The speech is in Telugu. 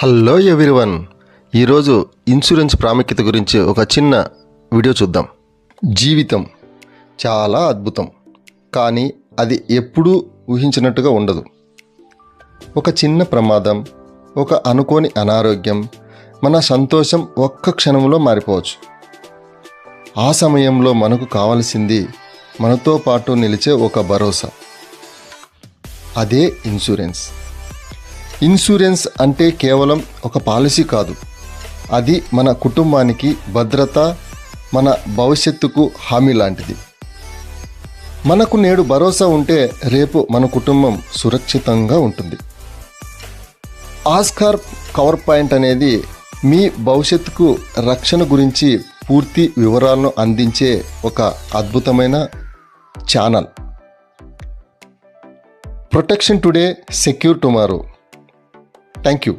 హలో ఎవ్రీవన్, ఈరోజు ఇన్సూరెన్స్ ప్రాముఖ్యత గురించి ఒక చిన్న వీడియో చూద్దాం. జీవితం చాలా అద్భుతం, కానీ అది ఎప్పుడూ ఊహించినట్టుగా ఉండదు. ఒక చిన్న ప్రమాదం, ఒక అనుకోని అనారోగ్యం, మన సంతోషం ఒక్క క్షణంలో మారిపోవచ్చు. ఆ సమయంలో మనకు కావలసింది మనతో పాటు నిలిచే ఒక భరోసా. అదే ఇన్సూరెన్స్. ఇన్సూరెన్స్ అంటే కేవలం ఒక పాలసీ కాదు, అది మన కుటుంబానికి భద్రత, మన భవిష్యత్తుకు హామీ లాంటిది. మనకు నేడు భరోసా ఉంటే రేపు మన కుటుంబం సురక్షితంగా ఉంటుంది. ఆస్కార్ కవర్ పాయింట్ అనేది మీ భవిష్యత్తుకు రక్షణ గురించి పూర్తి వివరాలను అందించే ఒక అద్భుతమైన channel. Protection today, secure tomorrow. Thank you.